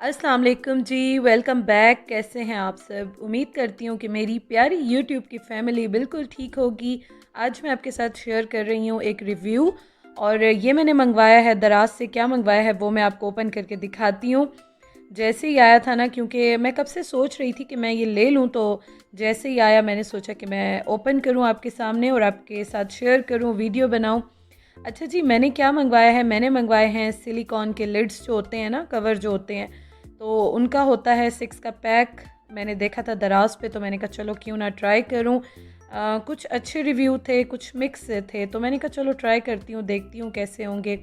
अस्सलाम वालेकुम जी, welcome back. कैसे हैं आप सब? उम्मीद करती हूँ कि मेरी प्यारी यूट्यूब की फैमिली बिल्कुल ठीक होगी। आज मैं आपके साथ शेयर कर रही हूँ एक रिव्यू, और ये मैंने मंगवाया है। दराज से क्या मंगवाया है वो मैं आपको ओपन करके दिखाती हूँ। जैसे ही आया था ना, क्योंकि मैं कब से सोच रही थी कि मैं ये ले लूँ, तो जैसे ही आया मैंने सोचा कि मैं ओपन करूँ आपके सामने और आपके साथ शेयर करूँ, वीडियो बनाऊँ। अच्छा जी, मैंने क्या मंगवाया है? मैंने मंगवाए हैं सिलिकॉन के लिड्स जो होते हैं ना, कवर जो होते हैं, तो उनका होता है 6 का पैक। मैंने देखा था दराज पे, तो मैंने कहा चलो क्यों ना ट्राई करूं। कुछ अच्छे रिव्यू थे, कुछ मिक्स थे, तो मैंने कहा चलो ट्राई करती हूँ, देखती हूँ कैसे होंगे।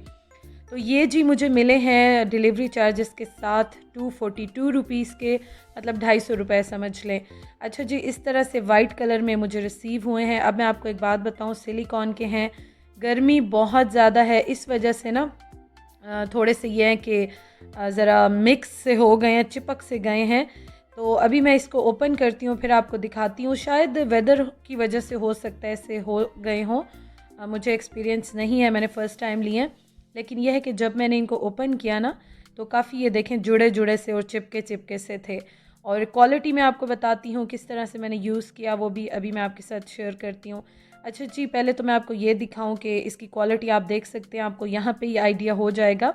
तो ये जी मुझे मिले हैं डिलीवरी चार्जेस के साथ 242 रुपीज़ के, मतलब 250 रुपये समझ लें। अच्छा जी, इस तरह से वाइट कलर में मुझे रिसीव हुए हैं। अब मैं आपको एक बात बताऊँ, सिलिकॉन के हैं। गर्मी बहुत ज़्यादा है, इस वजह से ना थोड़े से ये हैं कि ज़रा मिक्स से हो गए हैं, चिपक से गए हैं। तो अभी मैं इसको ओपन करती हूँ, फिर आपको दिखाती हूँ। शायद वेदर की वजह से हो सकता है ऐसे हो गए हों। मुझे एक्सपीरियंस नहीं है, मैंने फ़र्स्ट टाइम लिए हैं। लेकिन यह है कि जब मैंने इनको ओपन किया ना, तो काफ़ी ये देखें जुड़े जुड़े से और चिपके चिपके से थे। और क्वालिटी मैं आपको बताती हूँ किस तरह से मैंने यूज़ किया, वो भी अभी मैं आपके साथ शेयर करती हूँ। अच्छा जी, पहले तो मैं आपको ये दिखाऊं कि इसकी क्वालिटी आप देख सकते हैं, आपको यहाँ पे ही आइडिया हो जाएगा।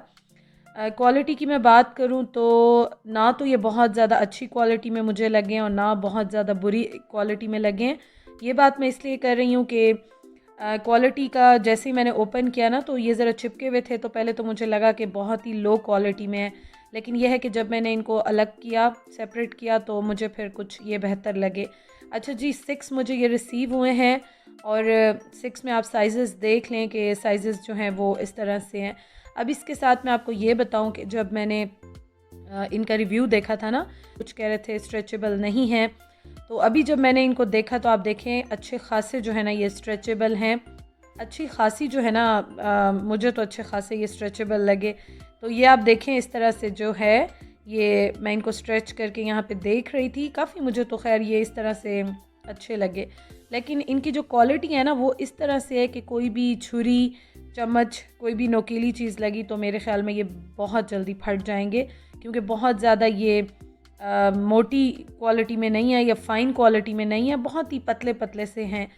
क्वालिटी की मैं बात करूं तो ना तो ये बहुत ज़्यादा अच्छी क्वालिटी में मुझे लगे और ना बहुत ज़्यादा बुरी क्वालिटी में लगे हैं। ये बात मैं इसलिए कर रही हूँ कि क्वालिटी का जैसे ही मैंने ओपन किया ना, तो ये ज़रा चिपके हुए थे, तो पहले तो मुझे लगा कि बहुत ही लो क्वालिटी में है। लेकिन यह है कि जब मैंने इनको अलग किया, सेपरेट किया, तो मुझे फिर कुछ ये बेहतर लगे। अच्छा जी, 6 मुझे ये रिसीव हुए हैं, और 6 में आप साइज़ देख लें कि साइज़ जो हैं वो इस तरह से हैं। अब इसके साथ मैं आपको ये बताऊं कि जब मैंने इनका रिव्यू देखा था ना, कुछ कह रहे थे स्ट्रेचेबल नहीं है। तो अभी जब मैंने इनको देखा तो आप देखें अच्छे खासे जो है ना ये स्ट्रेचेबल हैं। अच्छी खासी जो है ना, मुझे तो अच्छे खासे ये स्ट्रेचेबल लगे। तो ये आप देखें इस तरह से जो है, ये मैं इनको स्ट्रेच करके यहाँ पे देख रही थी। काफ़ी मुझे तो खैर ये इस तरह से अच्छे लगे। लेकिन इनकी जो क्वालिटी है ना, वो इस तरह से है कि कोई भी छुरी, चम्मच, कोई भी नोकीली चीज़ लगी तो मेरे ख़्याल में ये बहुत जल्दी फट जाएंगे, क्योंकि बहुत ज़्यादा ये मोटी क्वालिटी में नहीं है या फ़ाइन क्वालिटी में नहीं है, बहुत ही पतले पतले से हैं।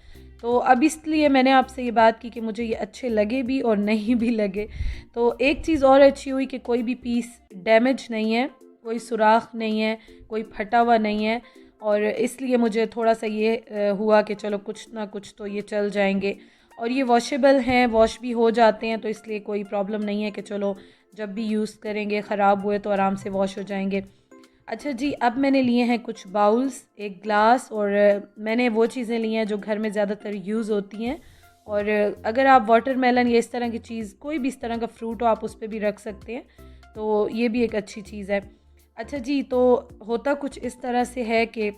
तो अब इसलिए मैंने आपसे ये बात की कि मुझे ये अच्छे लगे भी और नहीं भी लगे। तो एक चीज़ और अच्छी हुई कि कोई भी पीस डैमेज नहीं है, कोई सुराख नहीं है, कोई फटा हुआ नहीं है, और इसलिए मुझे थोड़ा सा ये हुआ कि चलो कुछ ना कुछ तो ये चल जाएंगे। और ये वॉशेबल हैं, वॉश भी हो जाते हैं, तो इसलिए कोई प्रॉब्लम नहीं है कि चलो जब भी यूज़ करेंगे ख़राब हुए तो आराम से वॉश हो जाएंगे। अच्छा जी, अब मैंने लिए हैं कुछ बाउल्स, एक ग्लास, और मैंने वो चीज़ें ली हैं जो घर में ज़्यादातर यूज़ होती हैं। और अगर आप वाटरमेलन या इस तरह की चीज़, कोई भी इस तरह का फ्रूट हो, आप उस पर भी रख सकते हैं, तो ये भी एक अच्छी चीज़ है। अच्छा जी, तो होता कुछ इस तरह से है कि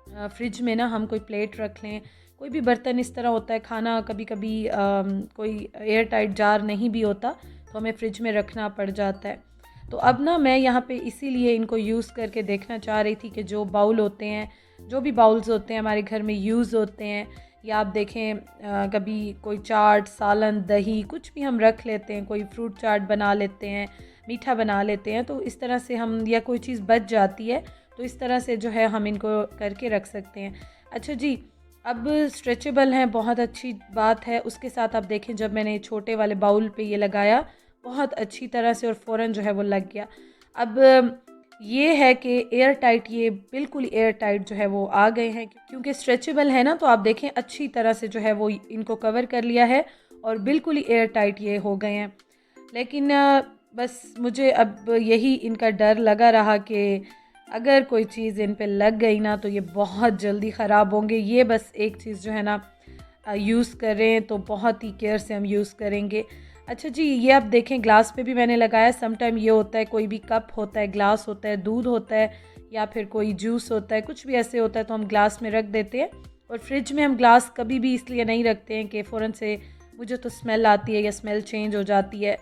फ्रिज में ना हम कोई प्लेट रख लें, कोई भी बर्तन, इस तरह होता है खाना कभी कभी कोई एयर टाइट जार नहीं भी होता, तो हमें फ्रिज में रखना पड़ जाता है। तो अब ना मैं यहाँ पे इसीलिए इनको यूज़ करके देखना चाह रही थी कि जो बाउल होते हैं, जो भी बाउल्स होते हैं हमारे घर में यूज़ होते हैं, या आप देखें कभी कोई चाट, सालन, दही, कुछ भी हम रख लेते हैं, कोई फ्रूट चाट बना लेते हैं, मीठा बना लेते हैं, तो इस तरह से हम, या कोई चीज़ बच जाती है, तो इस तरह से जो है हम इनको करके रख सकते हैं। अच्छा जी, अब स्ट्रेचेबल हैं, बहुत अच्छी बात है। उसके साथ आप देखें जब मैंने छोटे वाले बाउल पे ये लगाया, बहुत अच्छी तरह से और फ़ौरन जो है वो लग गया। अब ये है कि एयर टाइट, ये बिल्कुल एयर टाइट जो है वो आ गए हैं, क्योंकि स्ट्रेचेबल है ना, तो आप देखें अच्छी तरह से जो है वो इनको कवर कर लिया है और बिल्कुल ही एयर टाइट ये हो गए हैं। लेकिन बस मुझे अब यही इनका डर लगा रहा कि अगर कोई चीज़ इन पे लग गई ना, तो ये बहुत जल्दी ख़राब होंगे। ये बस एक चीज़ जो है ना, यूज़ करें तो बहुत ही केयर से हम यूज़ करेंगे। अच्छा जी, ये आप देखें ग्लास पे भी मैंने लगाया। सम टाइम ये होता है, कोई भी कप होता है, ग्लास होता है, दूध होता है, या फिर कोई जूस होता है, कुछ भी ऐसे होता है, तो हम ग्लास में रख देते हैं। और फ्रिज में हम ग्लास कभी भी इसलिए नहीं रखते हैं कि फ़ौरन से मुझे तो स्मेल आती है या स्मेल चेंज हो जाती है,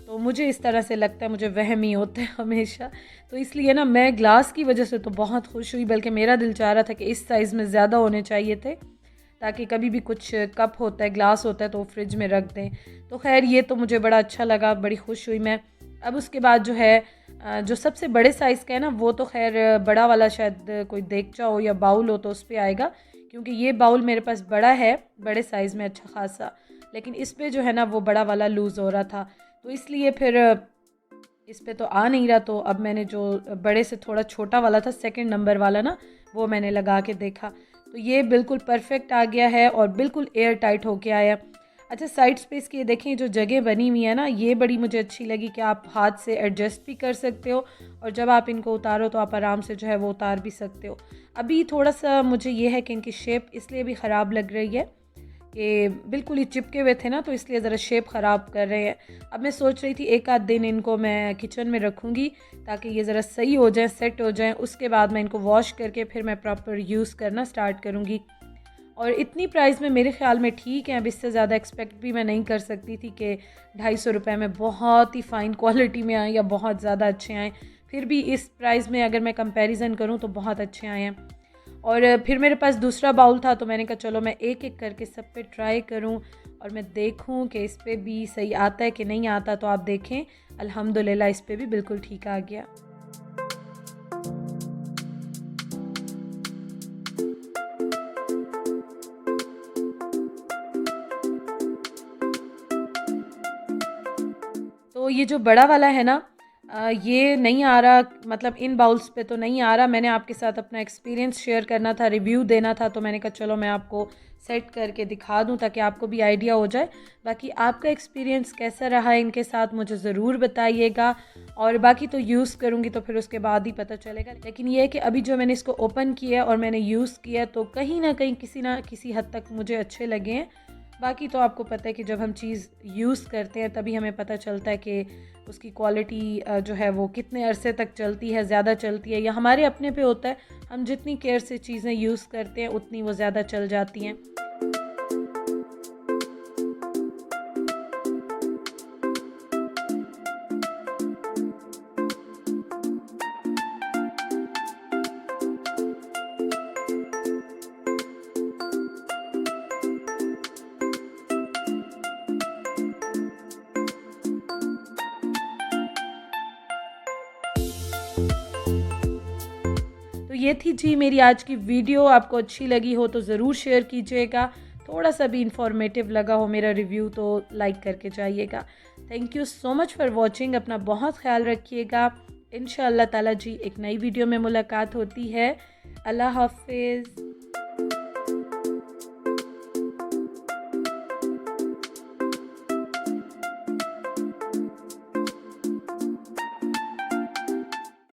तो मुझे इस तरह से लगता है, मुझे वहम ही होता है हमेशा। तो इसलिए ना मैं ग्लास की वजह से तो बहुत खुश हुई, बल्कि मेरा दिल चाह रहा था कि इस साइज़ में ज़्यादा होने चाहिए थे, ताकि कभी भी कुछ कप होता है, ग्लास होता है, तो फ्रिज में रख दें। तो खैर ये तो मुझे बड़ा अच्छा लगा, बड़ी खुश हुई मैं। अब उसके बाद जो है जो सबसे बड़े साइज़ का है ना वो तो खैर बड़ा वाला शायद कोई देगचा हो या बाउल हो तो उस पे आएगा, क्योंकि ये बाउल मेरे पास बड़ा है, बड़े साइज़ में अच्छा खासा, लेकिन इस पे जो है ना वो बड़ा वाला लूज़ हो रहा था, तो इसलिए फिर इस पे तो आ नहीं रहा। तो अब मैंने जो बड़े से थोड़ा छोटा वाला था, सेकंड नंबर वाला ना, वो मैंने लगा के देखा, तो ये बिल्कुल परफेक्ट आ गया है और बिल्कुल एयर टाइट होके आया। अच्छा, साइड स्पेस की ये देखें जो जगह बनी हुई है ना, ये बड़ी मुझे अच्छी लगी कि आप हाथ से एडजस्ट भी कर सकते हो और जब आप इनको उतारो तो आप आराम से जो है वो उतार भी सकते हो। अभी थोड़ा सा मुझे ये है कि इनकी शेप इसलिए भी ख़राब लग रही है कि बिल्कुल ही चिपके हुए थे ना, तो इसलिए ज़रा शेप ख़राब कर रहे हैं। अब मैं सोच रही थी एक आध दिन इनको मैं किचन में रखूँगी ताकि ये ज़रा सही हो जाए, सेट हो जाएँ, उसके बाद मैं इनको वॉश करके फिर मैं प्रॉपर यूज़ करना स्टार्ट करूँगी। और इतनी प्राइस में मेरे ख़्याल में ठीक है, अब इससे ज़्यादा एक्सपेक्ट भी मैं नहीं कर सकती थी कि 250 रुपये में बहुत ही फ़ाइन क्वालिटी में आए या बहुत ज़्यादा अच्छे आएँ। फिर भी इस प्राइस में अगर मैं कंपैरिज़न करूँ तो बहुत अच्छे आए हैं। और फिर मेरे पास दूसरा बाउल था तो मैंने कहा चलो मैं एक एक करके सब पे ट्राई करूँ और मैं देखूँ कि इस पर भी सही आता है कि नहीं आता। तो आप देखें अल्हम्दुलिल्लाह इस पर भी बिल्कुल ठीक आ गया। तो ये जो बड़ा वाला है ना, ये नहीं आ रहा, मतलब इन बाउल्स पे तो नहीं आ रहा। मैंने आपके साथ अपना एक्सपीरियंस शेयर करना था, रिव्यू देना था, तो मैंने कहा चलो मैं आपको सेट करके दिखा दूं ताकि आपको भी आइडिया हो जाए। बाकी आपका एक्सपीरियंस कैसा रहा है इनके साथ मुझे ज़रूर बताइएगा, और बाकी तो यूज़ करूँगी तो फिर उसके बाद ही पता चलेगा। लेकिन ये है कि अभी जो मैंने इसको ओपन किया और मैंने यूज़ किया तो कहीं ना कहीं किसी ना किसी हद तक मुझे अच्छे लगे हैं। बाकी तो आपको पता है कि जब हम चीज़ यूज़ करते हैं तभी हमें पता चलता है कि उसकी क्वालिटी जो है वो कितने अरसे तक चलती है, ज़्यादा चलती है, या हमारे अपने पे होता है। हम जितनी केयर से चीज़ें यूज़ करते हैं उतनी वो ज़्यादा चल जाती हैं। तो ये थी जी मेरी आज की वीडियो। आपको अच्छी लगी हो तो ज़रूर शेयर कीजिएगा। थोड़ा सा भी इंफॉर्मेटिव लगा हो मेरा रिव्यू तो लाइक करके जाइएगा। Thank you so much for watching. अपना बहुत ख्याल रखिएगा। इंशाअल्लाह ताला जी एक नई वीडियो में मुलाकात होती है। अल्लाह हाफिज़।